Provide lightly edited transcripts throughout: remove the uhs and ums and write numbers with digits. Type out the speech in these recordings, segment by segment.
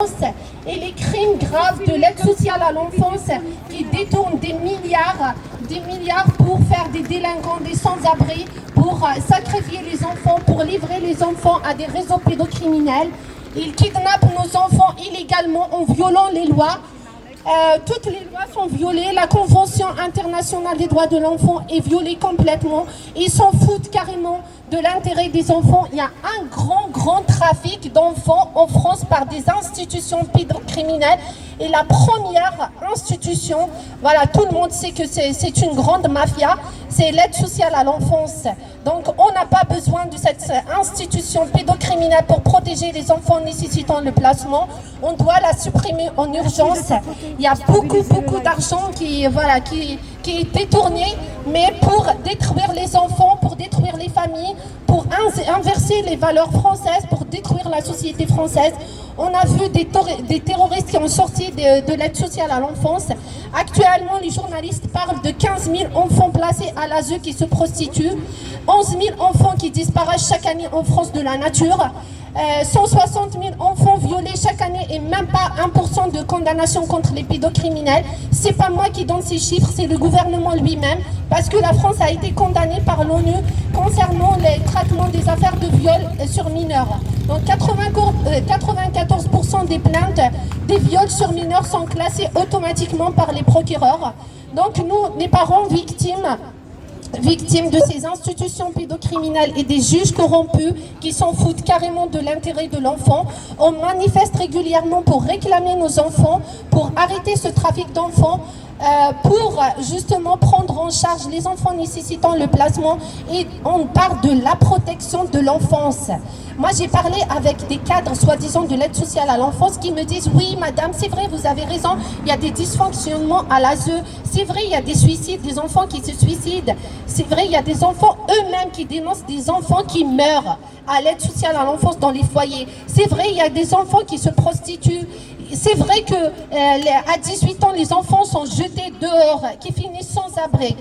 et les crimes graves de l'aide sociale à l'enfance qui détournent des milliards pour faire des délinquants, des sans-abri, pour sacrifier les enfants, pour livrer les enfants à des réseaux pédocriminels. Ils kidnappent nos enfants illégalement en violant les lois. Toutes les lois sont violées, la Convention internationale des droits de l'enfant est violée complètement. Ils s'en foutent carrément de l'intérêt des enfants. Il y a un grand trafic d'enfants en France par des institutions pédocriminelles. Et la première institution, voilà, tout le monde sait que c'est une grande mafia, c'est l'aide sociale à l'enfance. Donc on n'a pas besoin de cette institution pédocriminelle pour protéger les enfants nécessitant le placement. On doit la supprimer en urgence. Il y a beaucoup d'argent qui est détourné, mais pour détruire les enfants, pour détruire les familles, pour inverser les valeurs françaises, pour détruire la société française. On a vu des terroristes qui ont sorti de l'aide sociale à l'enfance. Actuellement, les journalistes parlent de 15 000 enfants placés à l'ASE qui se prostituent, 11 000 enfants qui disparaissent chaque année en France de la nature, 160 000 enfants violés chaque année et même pas 1% de condamnation contre les pédocriminels. C'est pas moi qui donne ces chiffres, c'est le gouvernement lui-même, parce que la France a été condamnée par l'ONU concernant les traitements des affaires de viol sur mineurs. Donc 94% des plaintes des viols sur mineurs sont classées automatiquement par les procureurs. Donc nous, les parents victimes de ces institutions pédocriminelles et des juges corrompus qui s'en foutent carrément de l'intérêt de l'enfant. On manifeste régulièrement pour réclamer nos enfants, pour arrêter ce trafic d'enfants, pour justement prendre en charge les enfants nécessitant le placement, et on parle de la protection de l'enfance. Moi, j'ai parlé avec des cadres, soi-disant, de l'aide sociale à l'enfance qui me disent « Oui, madame, c'est vrai, vous avez raison, il y a des dysfonctionnements à l'ASE. C'est vrai, il y a des suicides, des enfants qui se suicident. C'est vrai, il y a des enfants eux-mêmes qui dénoncent des enfants qui meurent à l'aide sociale à l'enfance dans les foyers. C'est vrai, il y a des enfants qui se prostituent. C'est vrai qu'à 18 ans, les enfants sont jetés dehors, qui finissent sans abri.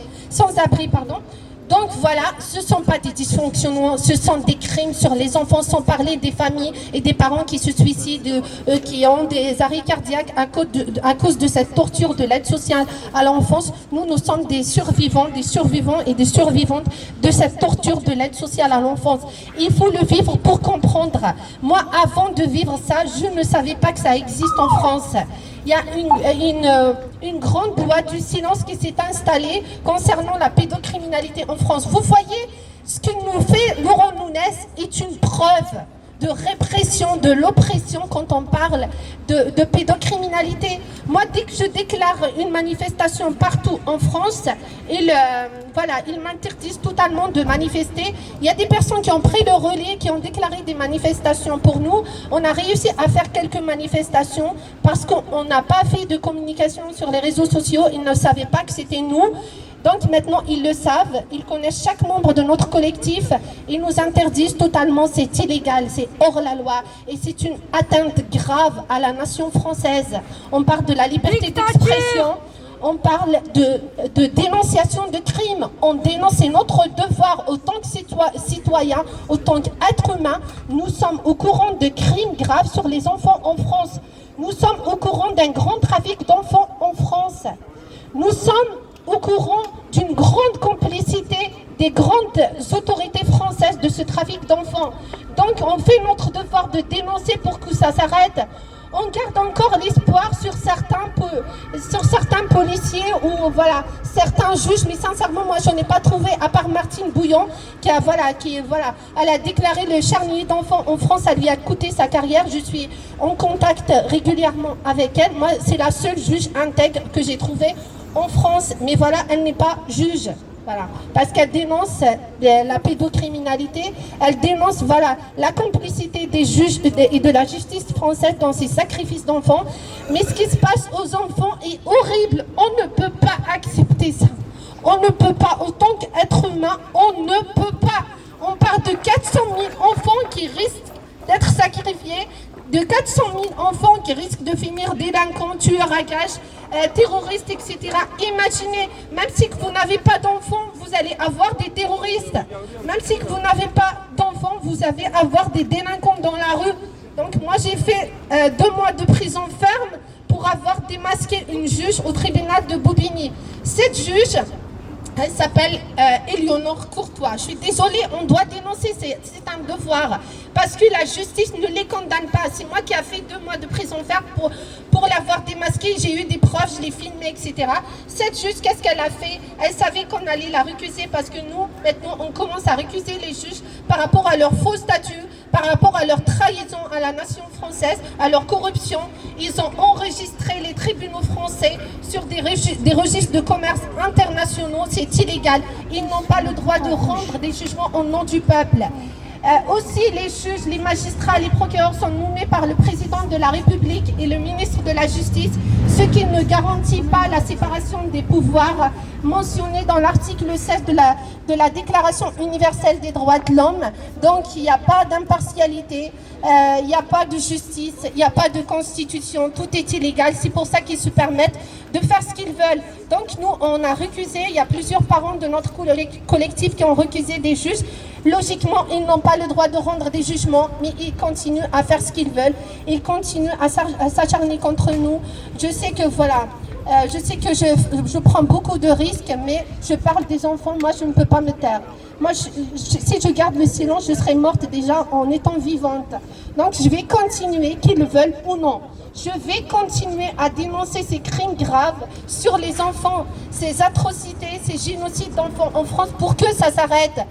Donc voilà, ce ne sont pas des dysfonctionnements, ce sont des crimes sur les enfants, sans parler des familles et des parents qui se suicident, qui ont des arrêts cardiaques à cause de cette torture de l'aide sociale à l'enfance. Nous sommes des survivants et des survivantes de cette torture de l'aide sociale à l'enfance. Il faut le vivre pour comprendre. Moi, avant de vivre ça, je ne savais pas que ça existe en France. Il y a une grande loi du silence qui s'est installée concernant la pédocriminalité en France. Vous voyez, ce que nous fait Laurent Nunez est une preuve de répression, de l'oppression quand on parle de pédocriminalité. Moi, dès que je déclare une manifestation partout en France, ils m'interdisent totalement de manifester. Il y a des personnes qui ont pris le relais, qui ont déclaré des manifestations pour nous. On a réussi à faire quelques manifestations parce qu'on n'a pas fait de communication sur les réseaux sociaux. Ils ne savaient pas que c'était nous. Donc maintenant, ils le savent, ils connaissent chaque membre de notre collectif. Ils nous interdisent totalement, c'est illégal, c'est hors la loi. Et c'est une atteinte grave à la nation française. On parle de la liberté d'expression, on parle de dénonciation de crimes. On dénonce, c'est notre devoir, autant que citoyens, autant qu'êtres humains. Nous sommes au courant de crimes graves sur les enfants en France. Nous sommes au courant d'un grand trafic d'enfants en France. Nous sommes au courant d'une grande complicité des grandes autorités françaises de ce trafic d'enfants. Donc on fait notre devoir de dénoncer pour que ça s'arrête. On garde encore l'espoir sur certains policiers ou certains juges, mais sincèrement moi je n'ai pas trouvé, à part Martine Bouillon elle a déclaré le charnier d'enfants en France, ça lui a coûté sa carrière. Je suis en contact régulièrement avec elle. Moi c'est la seule juge intègre que j'ai trouvée en France, mais voilà, elle n'est pas juge. Voilà, parce qu'elle dénonce la pédocriminalité, elle dénonce la complicité des juges et de la justice française dans ces sacrifices d'enfants. Mais ce qui se passe aux enfants est horrible, on ne peut pas accepter ça. On ne peut pas, autant qu'être humain, on ne peut pas. On parle de 400 000 enfants qui risquent d'être sacrifiés, de 400 000 enfants qui risquent de finir délinquants, tueurs à gages, terroristes, etc. Imaginez, même si vous n'avez pas d'enfants, vous allez avoir des terroristes. Même si vous n'avez pas d'enfants, vous allez avoir des délinquants dans la rue. Donc moi j'ai fait 2 mois de prison ferme pour avoir démasqué une juge au tribunal de Bobigny. Cette juge, elle s'appelle Éléonore Courtois. Je suis désolée, on doit dénoncer, c'est un devoir. Parce que la justice ne les condamne pas. C'est moi qui ai fait 2 mois de prison ferme pour l'avoir démasquée. J'ai eu des preuves, je l'ai filmé, etc. Cette juge, qu'est-ce qu'elle a fait? Elle savait qu'on allait la récuser parce que nous, maintenant, on commence à récuser les juges par rapport à leur faux statut, par rapport à leur trahison à la nation française, à leur corruption. Ils ont enregistré les tribunaux français sur des registres de commerce internationaux. C'est illégal. Ils n'ont pas le droit de rendre des jugements au nom du peuple. Aussi, les juges, les magistrats, les procureurs sont nommés par le président de la République et le ministre de la Justice, ce qui ne garantit pas la séparation des pouvoirs mentionnée dans l'article 16 de la Déclaration universelle des droits de l'homme. Donc, il n'y a pas d'impartialité, il n'y a pas de justice, il n'y a pas de constitution, tout est illégal. C'est pour ça qu'ils se permettent de faire ce qu'ils veulent. Donc, nous, on a récusé, il y a plusieurs parents de notre collectif qui ont récusé des juges. Logiquement, ils n'ont pas le droit de rendre des jugements, mais ils continuent à faire ce qu'ils veulent. Ils continuent à s'acharner contre nous. Je sais que, voilà, je sais que je prends beaucoup de risques, mais je parle des enfants. Moi, je ne peux pas me taire. Moi, si je garde le silence, je serai morte déjà en étant vivante. Donc, je vais continuer, qu'ils le veulent ou non. Je vais continuer à dénoncer ces crimes graves sur les enfants, ces atrocités, ces génocides d'enfants en France pour que ça s'arrête.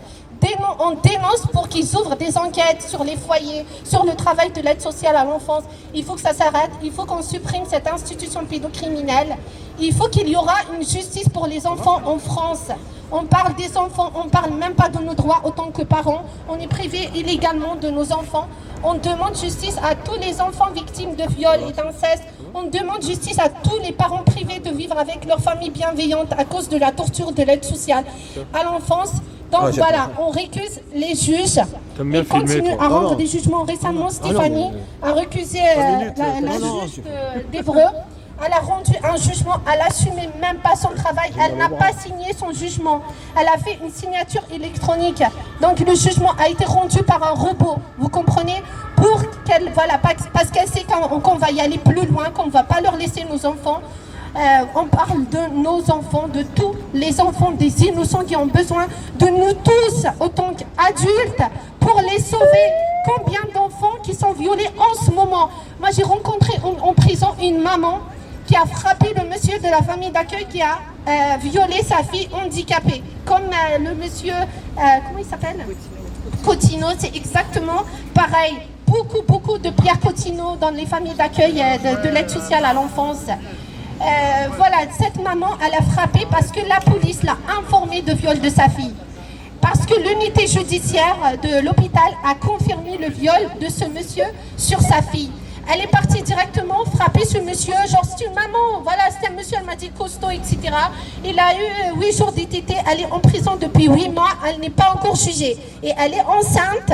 On dénonce pour qu'ils ouvrent des enquêtes sur les foyers, sur le travail de l'aide sociale à l'enfance. Il faut que ça s'arrête, il faut qu'on supprime cette institution pédocriminelle. Il faut qu'il y aura une justice pour les enfants en France. On parle des enfants, on ne parle même pas de nos droits en tant que parents. On est privé illégalement de nos enfants. On demande justice à tous les enfants victimes de viol et d'inceste. On demande justice à tous les parents privés de vivre avec leur famille bienveillante à cause de la torture de l'aide sociale à l'enfance. Donc voilà, on récuse les juges. Ils continuent à rendre des jugements. Récemment, Stéphanie a récusé la juge d'Évreux. Elle a rendu un jugement, elle n'assumait même pas son travail, elle n'a pas signé son jugement. Elle a fait une signature électronique. Donc le jugement a été rendu par un robot, vous comprenez? Pour qu'elle, voilà, parce qu'elle sait qu'on va y aller plus loin, qu'on ne va pas leur laisser nos enfants. On parle de nos enfants, de tous les enfants, des innocents qui ont besoin de nous tous, autant qu'adultes, pour les sauver. Combien d'enfants qui sont violés en ce moment? Moi, j'ai rencontré en prison une maman qui a frappé le monsieur de la famille d'accueil qui a violé sa fille handicapée. Comme le monsieur, comment il s'appelle? Cotino, c'est exactement pareil. Beaucoup de Pierre Cotino dans les familles d'accueil de l'aide sociale à l'enfance. Voilà, cette maman, elle a frappé parce que la police l'a informée de viol de sa fille. Parce que l'unité judiciaire de l'hôpital a confirmé le viol de ce monsieur sur sa fille. Elle est partie directement frapper ce monsieur, genre c'est une maman, voilà, c'est un monsieur, elle m'a dit costaud, etc. Il a eu 8 jours d'ITT, elle est en prison depuis 8 mois, elle n'est pas encore jugée. Et elle est enceinte,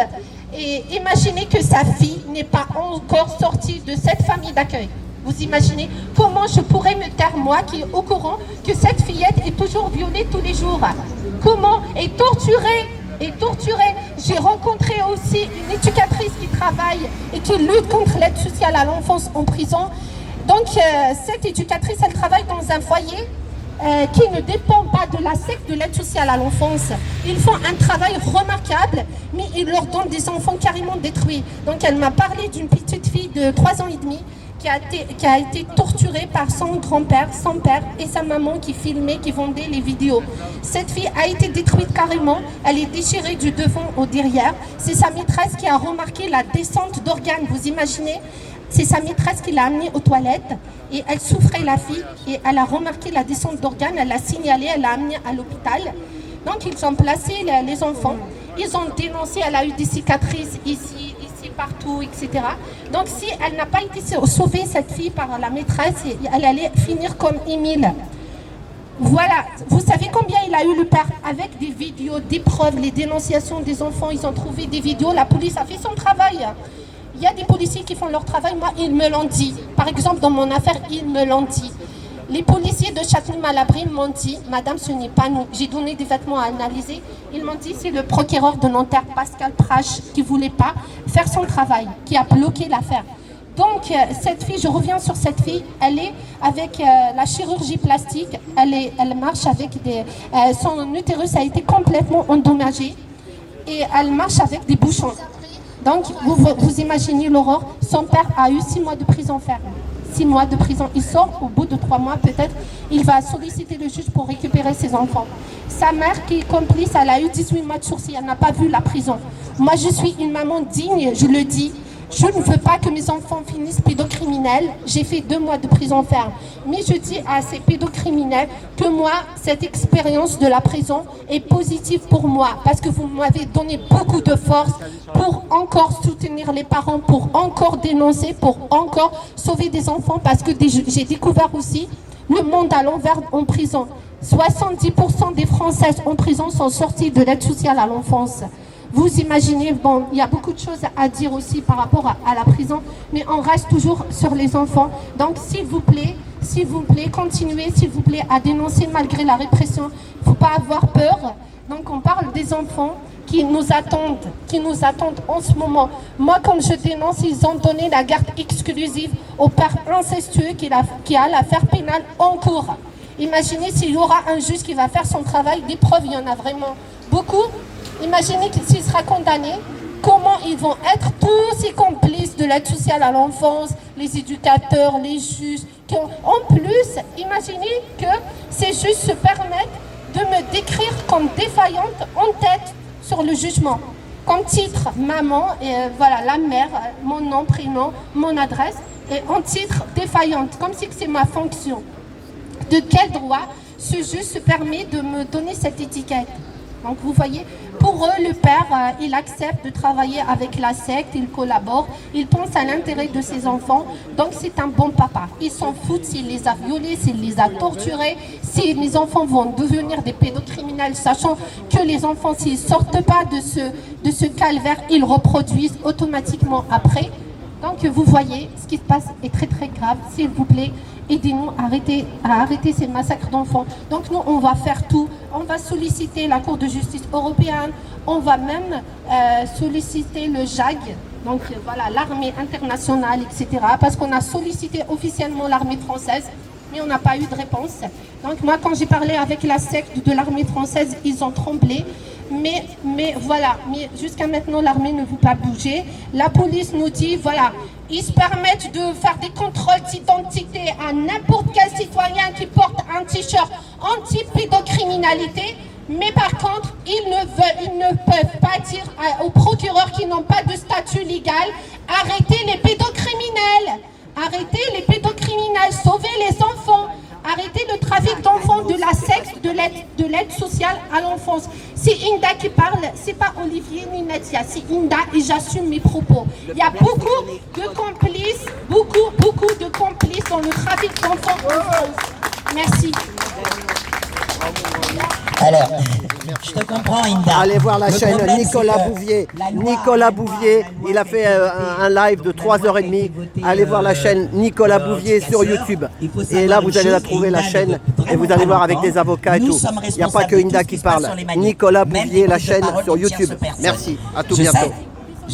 et imaginez que sa fille n'est pas encore sortie de cette famille d'accueil. Vous imaginez comment je pourrais me taire, moi, qui est au courant que cette fillette est toujours violée tous les jours? Comment? Et torturée. J'ai rencontré aussi une éducatrice qui travaille et qui lutte contre l'aide sociale à l'enfance en prison. Donc, cette éducatrice, elle travaille dans un foyer qui ne dépend pas de la secte de l'aide sociale à l'enfance. Ils font un travail remarquable, mais ils leur donnent des enfants carrément détruits. Donc, elle m'a parlé d'une petite fille de 3 ans et demi qui a été torturée par son grand-père, son père et sa maman qui filmait, qui vendait les vidéos. Cette fille a été détruite carrément, elle est déchirée du devant au derrière. C'est sa maîtresse qui a remarqué la descente d'organes, vous imaginez? C'est sa maîtresse qui l'a amenée aux toilettes et elle souffrait, la fille, et elle a remarqué la descente d'organes, elle l'a signalé, elle l'a amenée à l'hôpital. Donc ils ont placé les enfants, ils ont dénoncé, elle a eu des cicatrices ici, partout, etc. Donc si elle n'a pas été sauvée, cette fille, par la maîtresse, elle allait finir comme Émile. Voilà, vous savez combien il a eu le père? Avec des vidéos, des preuves, les dénonciations des enfants, ils ont trouvé des vidéos, la police a fait son travail. Il y a des policiers qui font leur travail, moi ils me l'ont dit. Par exemple dans mon affaire, ils me l'ont dit. Les policiers de Châtenay-Malabry m'ont dit, madame, ce n'est pas nous. J'ai donné des vêtements à analyser. Ils m'ont dit, c'est le procureur de Nanterre, Pascal Prache, qui ne voulait pas faire son travail, qui a bloqué l'affaire. Donc, cette fille, je reviens sur cette fille, elle est avec la chirurgie plastique, elle marche avec des... son utérus a été complètement endommagé et elle marche avec des bouchons. Donc, vous imaginez l'horreur, son père a eu 6 mois de prison ferme. 6 mois de prison. Il sort au bout de 3 mois, peut-être, il va solliciter le juge pour récupérer ses enfants. Sa mère, qui est complice, elle a eu 18 mois de sursis, elle n'a pas vu la prison. Moi, je suis une maman digne, je le dis. Je ne veux pas que mes enfants finissent pédocriminels. J'ai fait 2 mois de prison ferme. Mais je dis à ces pédocriminels que moi, cette expérience de la prison est positive pour moi. Parce que vous m'avez donné beaucoup de force pour encore soutenir les parents, pour encore dénoncer, pour encore sauver des enfants. Parce que j'ai découvert aussi le monde à l'envers en prison. 70% des Françaises en prison sont sorties de l'aide sociale à l'enfance. Vous imaginez, bon, il y a beaucoup de choses à dire aussi par rapport à la prison, mais on reste toujours sur les enfants. Donc, s'il vous plaît, continuez, s'il vous plaît, à dénoncer malgré la répression. Il ne faut pas avoir peur. Donc, on parle des enfants qui nous attendent en ce moment. Moi, quand je dénonce, ils ont donné la garde exclusive au père incestueux qui a l'affaire pénale en cours. Imaginez s'il y aura un juge qui va faire son travail, des preuves, il y en a vraiment beaucoup. Imaginez s'il sera condamné, comment ils vont être tous ces complices de l'aide sociale à l'enfance, les éducateurs, les juges. En plus, imaginez que ces juges se permettent de me décrire comme défaillante en tête sur le jugement. Comme titre, maman, et voilà, la mère, mon nom, prénom, mon adresse, et en titre, défaillante, comme si c'est ma fonction. De quel droit ce juge se permet de me donner cette étiquette? Donc vous voyez, pour eux, le père, il accepte de travailler avec la secte, il collabore, il pense à l'intérêt de ses enfants, donc c'est un bon papa. Il s'en fout s'il les a violés, s'il les a torturés, si les enfants vont devenir des pédocriminels, sachant que les enfants, s'ils ne sortent pas de ce calvaire, ils reproduisent automatiquement après. Donc vous voyez, ce qui se passe est très très grave, s'il vous plaît. Aidez-nous à arrêter ces massacres d'enfants. Donc nous, on va faire tout. On va solliciter la Cour de justice européenne. On va même solliciter le JAG, donc voilà, l'armée internationale, etc. Parce qu'on a sollicité officiellement l'armée française, mais on n'a pas eu de réponse. Donc moi, quand j'ai parlé avec la secte de l'armée française, ils ont tremblé. Mais voilà, mais jusqu'à maintenant, l'armée ne veut pas bouger. La police nous dit, voilà, ils se permettent de faire des contrôles d'identité à n'importe quel citoyen qui porte un t-shirt anti-pédocriminalité. Mais par contre, ils ne peuvent pas dire aux procureurs qui n'ont pas de statut légal, arrêtez les pédocriminels, arrêtez les pédocriminels, sauvez les enfants. Arrêtez le trafic d'enfants de la secte, de l'aide sociale à l'enfance. C'est Inda qui parle, c'est pas Olivier ni Nadia, c'est Inda et j'assume mes propos. Il y a beaucoup de complices, beaucoup de complices dans le trafic d'enfants en France. Merci. Alors, je te comprends, Inda. Allez voir la chaîne Nicolas Bouvier. Nicolas Bouvier, il a fait un live de 3h30. Allez voir la chaîne Nicolas Bouvier sur YouTube. Et là, vous allez la trouver, la chaîne, et vous allez voir avec des avocats et tout. Il n'y a pas que Inda qui parle. Nicolas Bouvier, la chaîne sur YouTube. Merci, à tout bientôt.